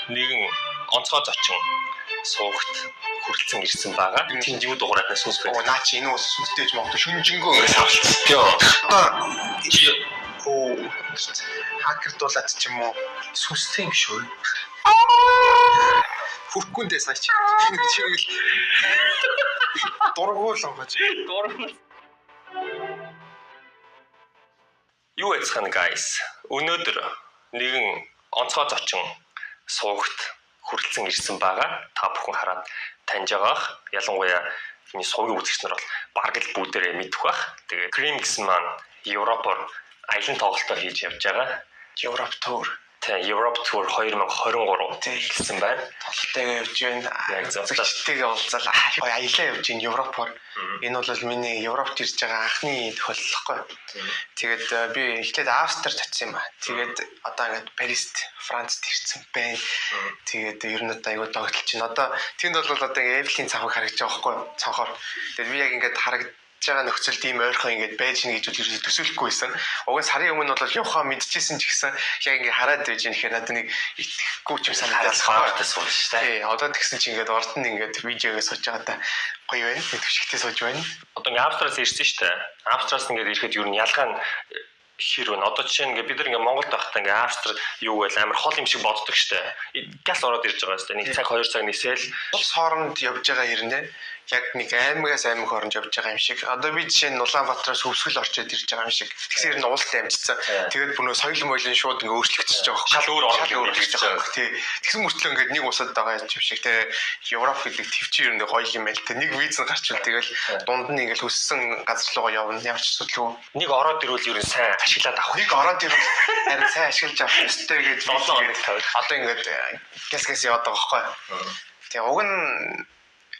нэгэн онцгой зочин суугт хүрэлцэн ирсэн байгаа. Тинжигүүд дугаараас сүнс байна. Наа чи энэ ус сүнстэйж магадгүй шүнжингөө ингэж авчихсан. Хакердуулаад ч юм уу сүнстэй юм шүү. Хүрхгүндээ сая чи чигээл дургуулсан байж. Юу яцхан guys? Өнөөдөр нэгэн онцгой зочин суугт хүрэлцэн ирсэн байгаа. Та бүхэн хараад таньж байгаах. Ялангуяа энэ суугийн үзэгч нар бол бараг л бүгдээрээ мэдэх бах. Тэгээ Cream гэсэн маань Европоор аялын тоглолтоо хийж явж байгаа. Европ тур. Европ тур 2023 гэсэн байна. Тоглолтойгоо явж байна. Яг зөвхөнтэйгээ уулзал аялаа явж байна Европоор. Энэ бол миний Европт ирж байгаа анхны тохиолдолхгүй. Тэгээд би эхлээд Австрид очив юм ба. Тэгээд одоо ингээд Парист, Францд ирсэн байна. Тэгээд ер нь одоо айгуу догтлж байна. Одоо тэнд бол одоо ингээд Эйфелийн цавхаг харагдаж байгаа байхгүй юу? Цонхоор. Тэгээд би яг ингээд харагдаж байгаа нөхцөлд ийм ойрхон ингээд байж гэнэ гэж үл төсөөлөхгүй байсан. Уг нь сарын өмнө бол явахаа мэдчихсэн ч гэсэн яг ингээд хараад байж гэнэ гэхээр надад нэг итгэхгүй ч юм санагдаад байгаа сууж шүү дээ. Тий, одоо тэгсэн чинь ингээд орд нь ингээд видеогоо сууж байгаа та гоё байна. Төвшигтэй сууж байна. Одоо ингээд Австраас ирсэн шүү дээ. Австраас ингээд ирэхэд ер нь ялгаа нь хэр вэ? Одоо жишээ нь ингээд бид нар ингээд Монголд байхдаа ингээд Австри юу вэ? Амар хол юм шиг боддог шүү дээ. Гяс ороод ирж байгаа шүү дээ. Нэг цаг 2 цаг нисэл улс хооронд явж байгаа хэрнээ яг нэг аймагаас аймаг хооронд явж байгаа юм шиг. Одоо би жишээ нь Улаанбаатараас Хөвсгөл орчод ирж байгаа юм шиг. Тэгсээр нь уулд амжицсан. Тэгээд бүр нөө соёл моёлын шууд ингээ өөрчлөгдөж байгаа. Шал өөр өөрчлөгдөж байгаа. Тий. Тэгсэн мөртлөө ингээ нэг усад байгаа юм шиг те Европ гэдэг төвчээр ингээ гоё юм байл те. Нэг виз нь гарчвал тэгэл дунд нь ингээ хүссэн газар руугаа явна. Ямар ч асуудалгүй. Нэг ороод ирвэл ер нь сайн ашиглаад авах. Нэг ороод ирвэл харин сайн ашиглаж авах ёстой гэж одоо ингээ гэс яваад байгаа байхгүй. Тэгээ уг нь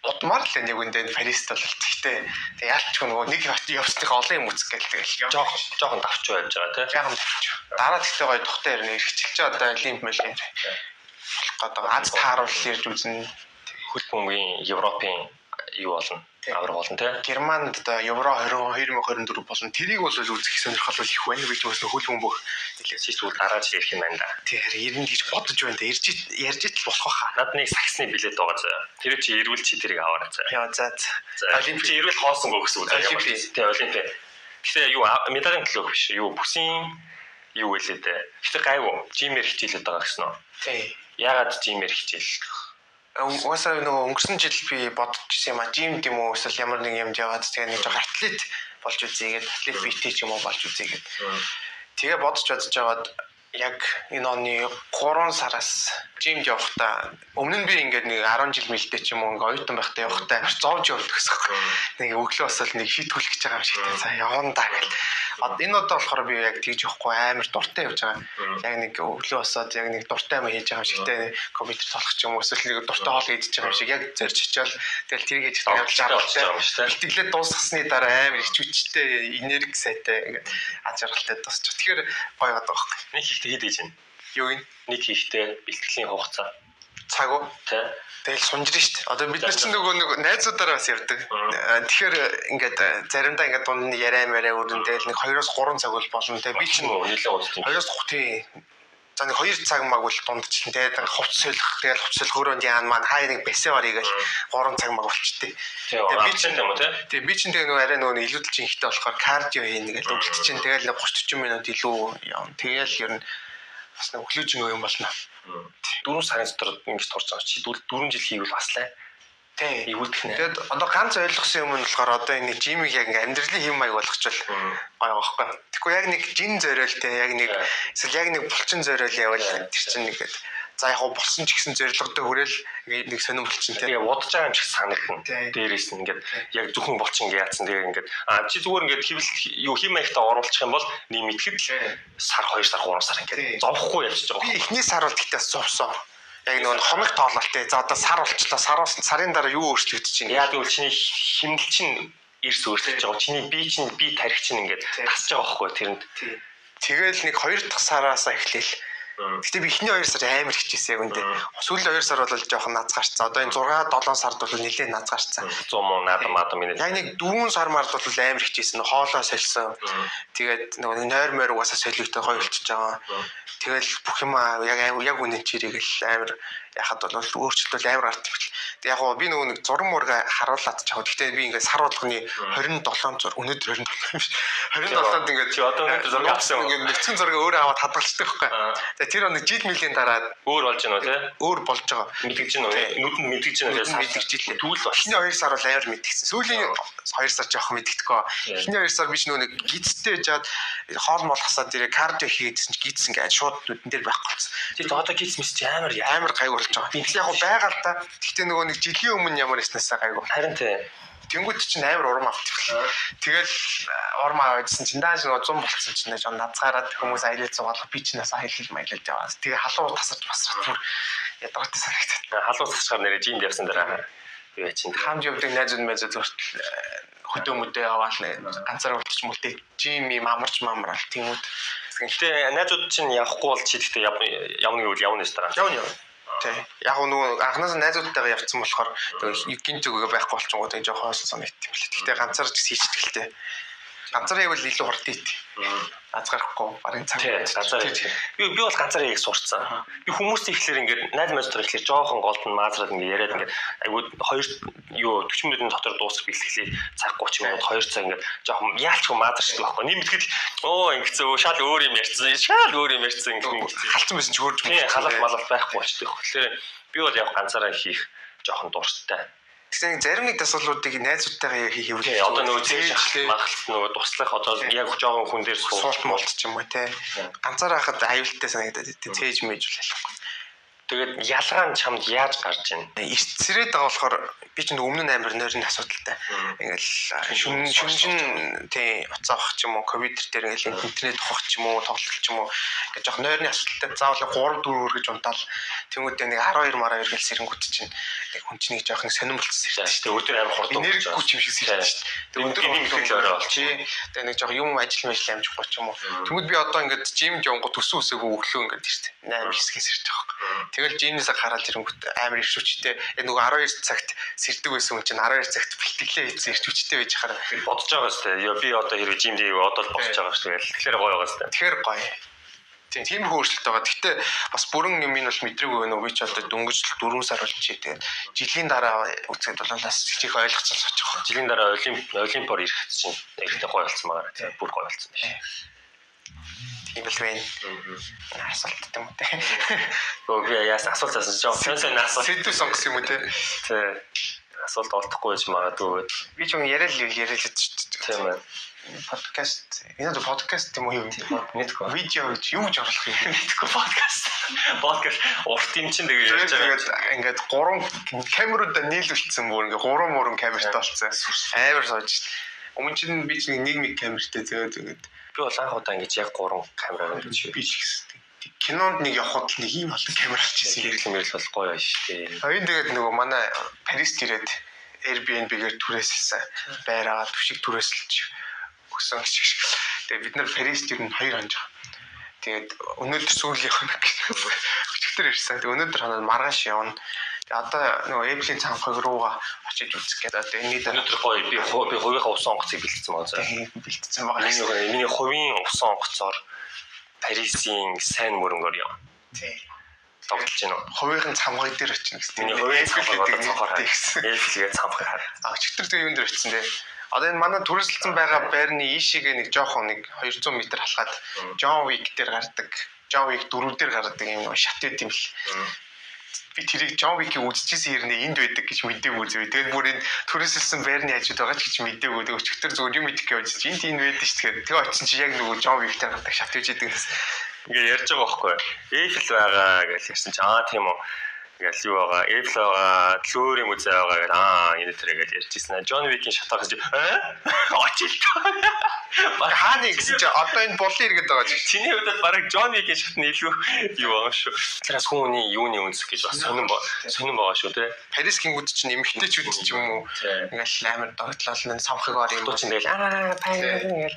удмаар л нэг үндэ Парист бол тэгтээ яалчгүй нөгөө нэг явцных олон юм үзэх гээл тэгэл жоохон давч байж байгаа тий. Жоохон давч. Дараа тэгтээ гоё тухтай ирнэ эргэжлж одоо лимп мэлгийн болох гэдэг аз тааруулж ирж үзнэ. Хөл бөмбөгийн Европын юу болно? Авраг болно тий. Германд одоо Евро 2024 болно. Тэрийг бол үзэх сонирхол бол их байна. Би ч бас хөл бөмбөг хэлээсээ сүүл дараа жил ирэх юм байна да. Тэр ирнэ гэж бодож байна. Ярьж ит л болох хаа. Над нэг саксны билет байгаа заа. Тэр чи ирвэл чи тэрийг аваарай заа. Яа за. Олимпик чи ирвэл хоосонгүй гэсэн үг. Тий Олимпик. Гэхдээ юу медалийн төлөв биш. Юу бүсийн юу гэлээ дээ. Гэхдээ гайвуу. Жимээр хичээлээд байгаа гэсэн үү? Тий. Яагаад жимээр хичээл? Уусаа нөгөө өнгөрсөн жил би бодчихсон юм а. Жим гэм үү эсвэл ямар нэг юмд яваад тэгээ нэг жоо атлет болж үзье гэдэг. Атлет битээ ч юм уу болж үзье гэдэг. Тэгээ бодож жагаад яг энэ оны 3 сараас жимд явахдаа өмнө нь би ингээд нэг 10 жил мэлтэй ч юм уу ингээд оюутан байхдаа явахдаа зовж явдаг гэсэн. Нэг өглөө басал нэг шийтгэх гэж байгаа юм шигтэй. За явна даа гэл. Энэ удаа болохоор би яг тэгж явахгүй амар дуртай явж байгаа. Яг нэг өглөө басаад яг нэг дуртай юм хийж байгаа юм шигтэй. Компьютер толох ч юм уу эсвэл нэг дуртай хоол идэж байгаа юм шиг яг зорж очивол тэгэл тэрийг хийж явж байгаа юм шиг. Бэлтгэлээ дуусгасны дараа амар их хүчтэй энерги сайтай ингээд аз жаргалтай дуусчих. Тэгэхээр гоё байдаг байхгүй. Нэг ихтэй хэд гэж байна? Юу юм? Нэг ихтэй бэлтгэлийн хугацаа. Цаг уу? Тий. Тэгэл сунжирна шүү дээ. Одоо бид нар чинь нөгөө нэг найзуудаараа бас явдаг. Тэгэхээр ингээд заримдаа ингээд дунд нь яриа өрнө тэгэл нэг 2-3 цаг бол болно те. Би чинь нэлээд удаа. 2-3 тий. За нэг 2 цаг маг бол дундчлан те. Хувц солих тэгэл хувц солих хөрөөнд яан маань хаа нэг бэсэ орё гэл 3 цаг маг болчтой. Тэгээ би чинь юм уу те. Тэгээ би чинь тэгээ нөгөө арай нөгөө илүүдэлж ихтэй болохоор кардио хийнэ гэл өвлөлт чинь тэгэл 30-40 минут илүү явна. Тэгэл ер нь бас нэг өглөөж нөгөө юм болно. 4 сарын дотор ингэж турж байгаа чи 4 жил хийвэл баслаа. Тий. Эвүүлдэх нэ. Тэгэд одоо ганц ойлгосон юм нь болохоор одоо энэ жимийг яг ингээм амьдралын хэм маяг болгочвол гоё байхгүй. Тэгэхгүй яг нэг жин зориултай яг нэг эсвэл яг нэг булчин зориул явал тэр чинь нэгэд за яг болсон ч гэсэн зорилготой хүрээл нэг сонирхол чинь тий. Тэгээ удаж байгаа юм шиг санагдана. Дээрээс нь ингээд яг зөвхөн булчин ингээ яатсан тэгээ ингээд чи зүгээр ингээд хэвэл юу хэм маягтаа оруулчих юм бол нэмэтгэд сар 2 сар 3 сар ингээд зовхгүй явчих байгаа. Би эхний сар бол гэтээ зовсон. Яг нэг хоног тоололтой. За одоо сар болчлоо. Сарын дараа юу өөрчлөгдөж байна? Яг үл чиний химнэл чинь эрс өөрчлөж байгаа. Чиний бие тарих чинь ингээд тасж байгаа байхгүй тэрэнд. Тэгэл нэг 2 дахь сараас эхлээл Гэтэ би эхний 2 сар амар хичээсэн яг үндэ. Сүүлийн 2 сар бол жоохон назгаарцсан. Одоо энэ 6-7 сард бол нэлээд назгаарцсан. 100 муу наадам минь. Яг нэг 4 сар мард бол амар хичээсэн. Хоолоо сольсон. Тэгээд нөгөө нойр мойр угаасаа солигтой гоё болчихж байгаа. Тэгэл бүх юм яг үнэн чирэгэл амар яхад бол өөрчлөлт амар гарт юм бэл. Тэг яг гоо би нөгөө нэг зураг мурга харуулад чагаа. Гэхдээ би ингээд сар болгоны 27 зур өнөөдөр 27 биш. 27-нд ингээд чи одоо өнөөдөр зураг авсан. Ингээд нэгэн зураг өөрөө аваад хадгалцдаг байхгүй. Тэгээ тэр оны жил мөлийн дараа өөр болж байна уу те? Өөр болж байгаа. Мэдгэж байна уу? Нүдэнд мэдгэж байна уу? Мэдгэж илээ. Түүл бол. Эхний 2 сар бол амар мэдгсэн. Сүүлийн 2 сар жоохон мэддэхгүй. Эхний 2 сар би ч нөгөө нэг гидстэй жаад хоол мол хасаад ирээ кардио хийгээдсэн чи гидс ингээд шууд нүдэн дээр байхгүй болсон. Тэр одоо гидс мис чи амар гайг болж байгаа. Би яг байгаа л та. Гэхдээ нөгөө нэг жилийн өмнө ямар яснасаа гайг. Харин тий. Тэнгүүд чинь амар урам авчихлаа. Тэгэл урам аваадсэн чинь дааш нөгөө 100 болцсон чинь жоо назгаараад хүмүүс аялал цугаалах би чинь бас аялал маялал яваа. Тэгээ халуун тасарч басраад ядаргатай санагдаад. Халуун тасарчаар нэрэ жинд явсан дараа юу чинь хамж явдаг найзууд мэзүүд хүртэл хөдөө мөдөө яваал ганцаараа болчих юм уу те жим юм амарч мамрал тэнгүүд. Гэхдээ найзууд чинь явахгүй бол чи гэхдээ явна гэвэл явна шүү дээ. Явна. Тий. Яг нөгөө анханаас найзуудтайгаа явцсан болохоор гинт зүгөө байхгүй болчихгоо тэгээ жоохон хоосон санагт юм лээ. Гэхдээ ганцаар ч хийчихэлтэй. Ганцаар явбал илүү хурд ийт. Азгарахгүй барын цаг. Ганцаар. Би бол ганцаар яг сурцсан. Би хүмүүстэй ихлээр ингээд найз найзтайгаа ихлээр жоохон голдон маазраад ингээд яриад ингээд айгуу 40 минутын дотор дуусах бэлтгэлээ цаг 30 минут 2 цаг ингээд жоохон яалчгүй маазарчдаг байхгүй. Нэмтгэл ингэсэн шал өөр юм ярьсан. Шал өөр юм ярьсан ингээд халцсан байсан ч хөөрж халах малах байхгүй болчтой. Тэгэхээр би бол яг ганцаараа хийх жоохон дуртай. Тэгсэн зарим нэг дасгалуудыг найзуудтайгаа хийх хэвээр. Одоо нөгөө зээжлэх магадлал нөгөө туслах одоо яг жоохон хүн дээр суулт молч юм уу те. Ганцаар хахад аюултай санагдаад цээж мэж үлэхгүй. Тэгээд ялгаа нь чамд яаж гарч ийн? Эртсрээд байгаа болохоор би ч өмнө нь амар нойрны асуудалтай. Ингээл шүн тий уцаах ч юм уу компьютер дээр ингээл интернет ухах ч юм уу тоглолт ч юм уу гэж жоох нойрны асуудалтай заавал 3 4 үргэж унтаал тэмүүтээ нэг 12 мараа иргэл сэрэнгүүт чинь нэг хүн чинь нэг жоох нэг сонирн болчихсон шүү дээ. Өдөр амар хурдан энергигүй юм шиг сэрэж шүү дээ. Тэгээд өндөр импэкт орой болчих. Тэгээд нэг жоох юм ажил амжихгүй ч юм уу. Тэмүүт би одоо ингээд жим жонгоо төсөн үсээгөө өглөө ингээд ирсэн. 8 9-гээс ирж байгаа юм. Тэгэл жимнээсээ гараад ирэнгүүт амар ирч хүчтэй. Нөгөө 12 цагт сэрдэг байсан хүн чинь 12 цагт бэлтгэлээ хийсэн ирч хүчтэй байж хараа бодож байгаа шүү дээ. Би одоо хэрвээ жимд одоо л босч байгаа шүү дээ. Тэгэхээр гоё байгаа шүү дээ. Тэгэхээр гоё. Тийм хөөрчлөлт байгаа. Гэхдээ бас бүрэн юм нь бол мэдрээгүй байна уу? Би ч одоо дөнгөж 4 сар болж чи тэгээд жилийн дараа үцгэд бол бас чих ойлгоцсон сууж байгаа. Жилийн дараа олимпиар ирэх чинь тэгтээ гоё болсон байгаа. Тийм бүр гоё болсон биш. Тийм л байна. Асуулт юм уу те. Өө яас асуулт асуусан жоо сэн асуулт. Сэдв сонгосон юм уу те. Тий. Асуулт олдохгүй байж магадгүй. Би ч юм яриад шүү дээ. Тийм ээ. Подкаст энэ подкаст юм уу юу мэдгүй видео гэж юу гэж оруулах юм мэдгүй подкаст урт юм чинь тэгээ ярьж байгаа ингээд 3 камеруудаа нийлүүлсэн бүр ингээд 3 мөрөн камертай болсон амар сууж өмнө чинь би чинь нэг камертай тэгээд би бол анх удаа ингэж яг 3 камераар ингэж би ч гэсэн кинонд нэг явхад нэг ийм олон камер авчихсан хэрэглэн мэрэл бол гоё шүү дээ. Хоёрын тэгээд нөгөө манай Парист ирээд Airbnb-гээр түрээсэлсэн байраа түшиг түрээсэлж өгсөн шиг. Тэгээд бид нар Парист ер нь 2 хонж байгаа. Тэгээд өнөөдөр сүүлийнх нь өчигдөр ирсэн. Тэгээд өнөөдөр ханаа маргааш явна. Тэгээд одоо нөгөө Apple-ийн цанхаг руугаа очиж үзэх гэдэг. Одоо энэ өнөөдөр гоё би хувийнхаа ус онгоцыг бэлтгэсэн байгаа заа. Бэлтгэсэн байгаа. Миний хувийн ус онгоцоор Парисын сайн мөрөнгөөр яв. Тий. Тоглож байна уу? Хувийн цамгай дээр очиж гэсэн. Миний хувийн цамхаг гэсэн. Apple-ийн цамхаг хараа. Өчигдөр тэгээ юунд дээр очсон те. Одоо энэ манай түрээсэлсэн байгаа байрны ийшээгээ нэг жоохон нэг 200 м халахад John Wick дээр гардаг. John Wick 4 дээр гардаг юм шат байт юм л. Би тэрийг John Wick-ийг үзчихсэн хэрнээ энд байдаг гэж мэдээгүй зөө. Тэгээд бүр энэ түрээсэлсэн байрны хажууд байгаа ч гэж мэдээгүй. Тэгээд өчигдөр зүгээр юм идэх гэж энд байдаг шүү дээ. Тэгээ очсон чи яг нөгөө John Wick дээр гардаг шат байж идэг. Ингээ ярьж байгаа байхгүй. Apple байгаа гэж ярьсан чи тийм үү. Ингээл юу байгаа, Apple байгаа, өөр юм үзээ байгаа гэдэг энэ төрөө гэж ярьжсэн. John Wick-ийн шатаа гэж очилт. Хааны гэсэн чи одоо энэ булын иргэд байгаа ч. Чиний хувьд баг John Wick-ийн шат нь илүү юу байгаа шүү. Тэрс хүний юуны үнс гэж бас сонирн байгаа шүү те. Парис гингүүд чинь эмгтээчүүд ч юм уу. Ингээл амар догтлол нь самхаг ор юм уу. Чинь тэгэл ингээл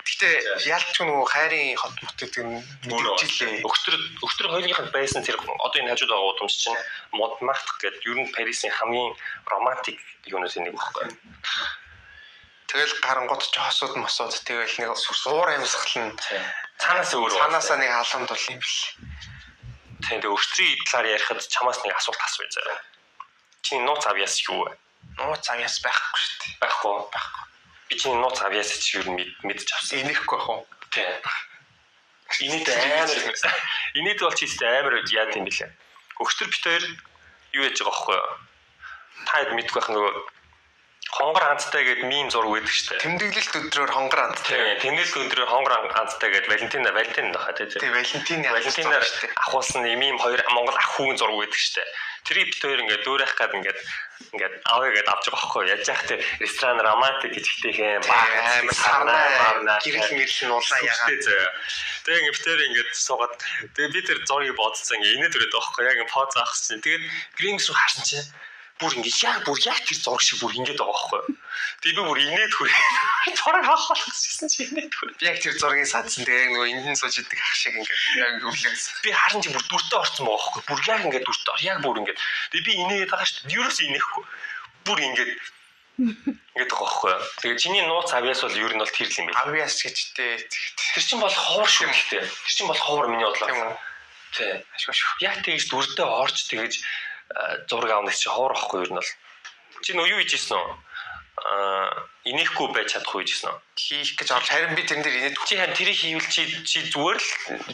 Гэтэ ялч нөгөө хайрын хот мот гэдэг нь мэдчихлээ. Өгтөр хоёрынх нь байсан тэр одоо энэ хажууд байгаа удамч чинь Монмартр гэдэг ер нь Парисын хамгийн романтик юунаас нэг багхгүй. Тэгэл гарангууд ч хосууд мосууд тэгэл нэг уур амьсгал нь цаанаасаа нэг хаалганд бол юм бэл. Тэгээд өгтрийн талаар ярихад чамаас нэг асуулт асууя заа. Чиний нууц авьяас юу вэ? Нууц авьяас байхгүй шүү дээ. Байхгүй. Би чиний нууц авьяас чи юу мэдэж авсан. Инехгүй ах уу? Тий. Инээд бол чи амар яа гэм бэлээ. Өгтөр бит хоёр юу яаж байгаа байхгүй юу? Таад мэдгүй байх нөгөө хонгор анцтай гэдэг мим зураг байдаг шүү дээ. Тэмдэглэлт өдрөөр хонгор анцтай. Тэмдэглэлт өдрөөр хонгор анцтай гэдэг Валентин баха тий. Тий Валентинаар ахуулсан мим хоёр Монгол ах хүүгийн зураг байдаг шүү дээ. Тэрийг бит хоёр ингээд дөөрэх гад ингээд авъя гэдээ авч байгаа байхгүй юу? Яаж яах тий ресторан романтик гэжтэйхэн амар сарнаа гэрэл мэрэл нь улаан ягаа. Тэгээ ингээд бит хоёр ингээд суугаад тэгээ би тэр зургийг бодсон ингээд инээд өрөөд байхгүй яг ингээд поз авах чинь тэгээд гримс руу харсан чинь бүр ингээд яг тэр зураг шиг бүр ингээд байгаа байхгүй юу? Тэгээ би бүр инээд хүрээ зураг авах гэсэн чи инээд хүрээ. Би яг тэр зургийг садсан тэгээ яг нөгөө эндэн сууж идэг ах шиг ингээд яг өвлөөс. Би харин чи бүр дүртээ орсон байгаа байхгүй юу? Бүр яг ингээд дүртээ яг бүр ингээд. Тэгээ би инээд байгаа шүү дээ. Юурээс инехгүй. Бүр ингээд байгаа байхгүй юу? Тэгээ чиний нууц авьяас бол ер нь бол тэр л юм байна. Авьяас гэжтэй. Тэр чин бол ховор шүү гэхдээ. Тэр чин бол ховор миний бодлоо. Тий. Ашгүй. Яг тэгж дүртээ орж тэгж зураг авах чи ховор ахгүй ер нь бол. Чи нөө юу хийжсэн үү? Инехгүй байж чадахгүй хийжсэн үү? Хийх гэж орж харин би тэрэн дээр инээд. Чи харин тэрийг хийвэл чи зүгээр л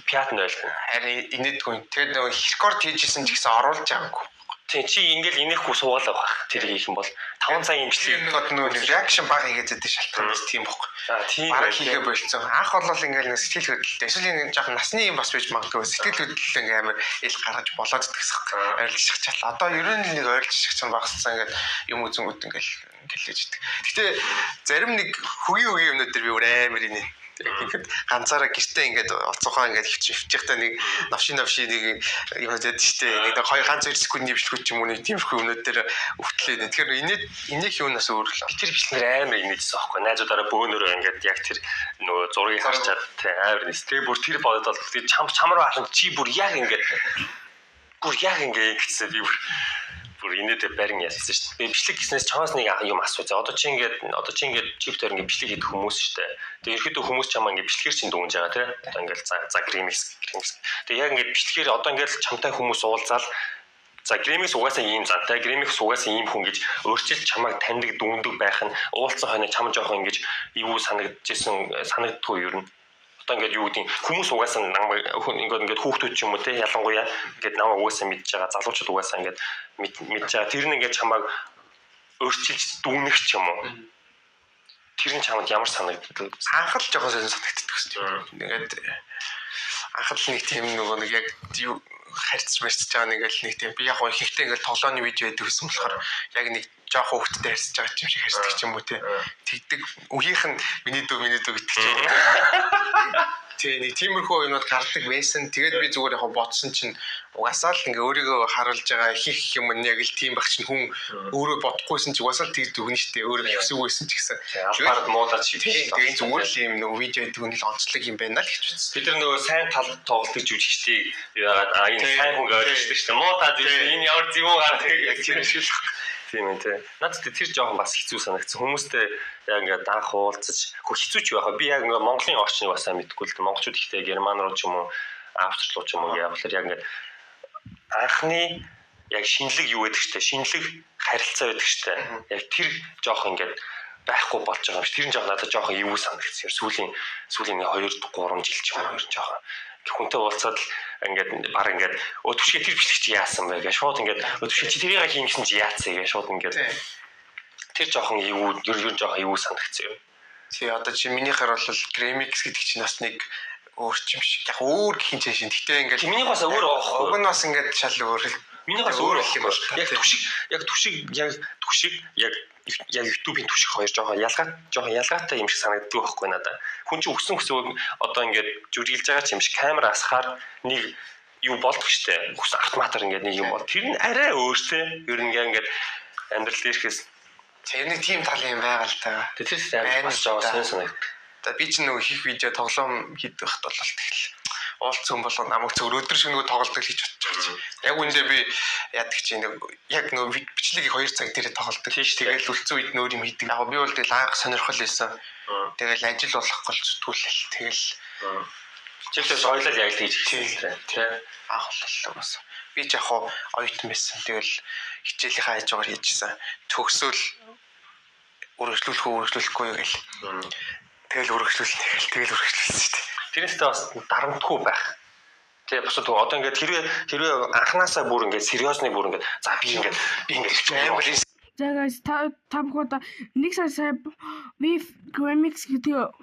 пятн байл. Харин инээдгүй. Тэгээд нөгөө рекорд хийжсэн ч гэсэн оруулж байгаагүй. Тий чи ингээл инехгүй суугаалаа байх. Тэрийг хийх юм бол 5 цагийн имжлэг нөгөө реакшн баг хийгээд байдаг шалтгаан бас тийм байхгүй. Тийм баг хийгээ болцсон. Анх бол ингээл нэг сэтгэл хөдлөлтэй. Эсвэл нэг жоохон насны юм бас байж магадгүй. Сэтгэл хөдлөл ингээм амар ил гаргаж болоод идэгсэх. Ойрлцох чал. Одоо ер нь нэг ойрлцох чинь багассан ингээд юм үзэнгүүд ингээл хэлээж идэг. Гэтэ зарим нэг хөгийн юмнууд дэр би өөр амар инээ. Ингээд ганцаараа гэртээ ингээд олцохоо ингээд хөвчихтэй нэг навши нэг юм дэд штэ нэг хоёр ганц 2 секунд нэвшлгүй ч юм уу нэг тиймэрхүү юмнууд дээр өвтлээ. Тэгэхээр инех юунаас өөр л би тэр бичлэр амар инээжсэн аахгүй найзуудаараа бөөнөрөө ингээд яг тэр нөгөө зургийг харчаад тий амар нэстэй бүр тэр бодоод бол чам руу харсан чи бүр яг ингээд гэсэн би бүр инээдэ барин ялсан шүү дээ. Бичлэг гэснээс чамаас нэг юм асуу. За одоо чи ингээд чип дээр ингээд бичлэг хийдэг хүмүүс шүү дээ. Тэгээ ерөөдөө хүмүүс чамаа ингээд бичлэгээр чинь дүнж байгаа тий. Одоо ингээд за гримикс. Тэгээ яг ингээд бичлэгээр одоо ингээд чамтай хүмүүс уулзаал за гримикс угаасаа ийм зантай, гримикс угаасаа ийм хүн гэж өөрчилж чамайг таньдаг дүндэг байх нь уулзсан хойно чам жоохон ингэж юу санагддгүй юу юм. Одоо ингээд юу гэдэг хүмүүс угаасаа ингээд хүүхдүүд ч юм уу те ялангуяа ингээд намайг угаасаа мэдж байгаа залуучууд угаасаа ингээд мэдж байгаа тэр нь ингээд чамайг өөрчилж дүгнэх ч юм уу тэр нь чамд ямар санагддаг анхал жоохон санагддаг гэсэн юм. Ингээд анхал нэг тийм нөгөө нэг яг юу харьцаж байгаа нэг тийм би яг ихтэй ингээд тоглооны видео байдаг гэсэн болохоор яг нэг жоохон хөвгттэй харьцаж байгаа юм шиг харьцдаг ч юм уу те тэгдэг үеийнх нь миний дүү гэдэг ч юм уу. Тэ нэг тиймэрхүү юмуд гардаг байсан. Тэгээд би зүгээр яг бодсон чинь угаасаа л ингээ өөрийгөө харуулж байгаа хийх юм нь яг л тийм баг чинь хүн өөрөө бодохгүйсэн чи угаасаа л тэгж дүгнэ штэ өөрөө хэвсүүгүйсэн ч гэсэн. Тэгээд муудаад шийдэж. Тэгээд зүгээр л юм нөгөө видео дүгнэл онцлог юм байна л гэж үзсэн. Бид нар нөгөө сайн тал тоглолтыг жүжигчдийг яагаад энэ сайн хүн ойлгож штэ. Муудаад энэ ямар зүг гардаг гэж хэлж тийм ээ тий. Надад тэр жоохон бас хэцүү санагдсан. Хүмүүстэй яг ингээд анх уулзаж хэцүү ч байх. Би яг ингээд Монголын орчныг бас мэдгүй л дээ. Монголчууд ихтэй герман руу ч юм уу, австрч руу ч юм уу явах болохоор яг ингээд анхны яг шинэлэг юу гэдэг чтэй. Шинэлэг харилцаа байдаг чтэй. Яг тэр жоохон ингээд байхгүй болж байгаа юм шиг. Тэр нь жоохон надад жоохон юу санагдсан. Сүүлийн 2 3 жил ч юм уу жоохон хүнтэй уулзаад л ингээд баг ингээд өтөвшөө тэр бичлэгч яасан бэ гэж шууд ингээд өтөвшөө чи тэрийг хийн гэсэн чи яацсан гэж шууд ингээд тэр жоохон юу жоохон юу санагдсан юм. Тий одоо чи минийхэр бол гремикс гэдэг чинь бас нэг өөрчим шиг яг өөр гэх юм чинь гэхдээ ингээд миний бас өөр аахгүй. Уг нь бас ингээд шал өөр. Миний бас өөр юм байна. Яг түшиг яг YouTube-ийн түшиг хоёр жоохон ялгаатай юм шиг санагддаг байхгүй надад. Хүн чинь өссөн одоо ингээд жүргэлж байгаа ч юм шиг камер асахаар нэг юу болдог штэ. Өс автоматар ингээд нэг юм бол. Тэр нь арай өөртэй. Ер нь ингээд амьдрал дээрхээс тэр нэг тийм тал юм байгаа л та. Тэр амар бас жоо сонь санагддаг. За би чинь нөгөө хийх видео тоглоом хийдэг байхад бол тэгэл уулзсан болгоо намайг зөв өдөр шиг нөгөө тоглолдог хийж бодчих. Яг үндэ би яадаг чи яг нөгөө бичлэгийг 2 цаг дээр тоглолдог. Тэгэл үлдсэн үед нөр юм хийдэг. Яг би бол тэгэл анх сонирхол байсан. Тэгэл ажил болохгүй л зүтгүүлэл. Тэгэл чигтээ соёлол яг л хийж хэлсэн тий. Анх боллоо бас. Би ч яг оюутан байсан. Тэгэл хичээлийнхаа хажуугаар хийжсэн. Төгсөөл үргэлжлүүлэхгүй юу гэл. Тэгэл үргэлжлүүлсэн шүү дээ. Тэрнээсээ бас дарамтгүй байх. Тэ босод одоо ингээд хэрвээ анханасаа бүр ингээд сериосны бүр ингээд за би ингээд амар. За guys та бүхэн нэг сая Wave Gremix гэдэг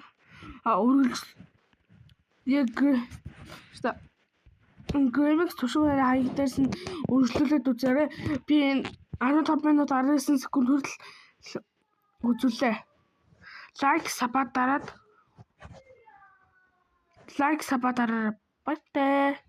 яг Gremix тушуугаар хаяг дээрс нь үргэлжлүүлээд үзээрэй. Би энэ 15 минут 19 секунд хүртэл үзүүлээ. Лайк сабаа дараад баяртай.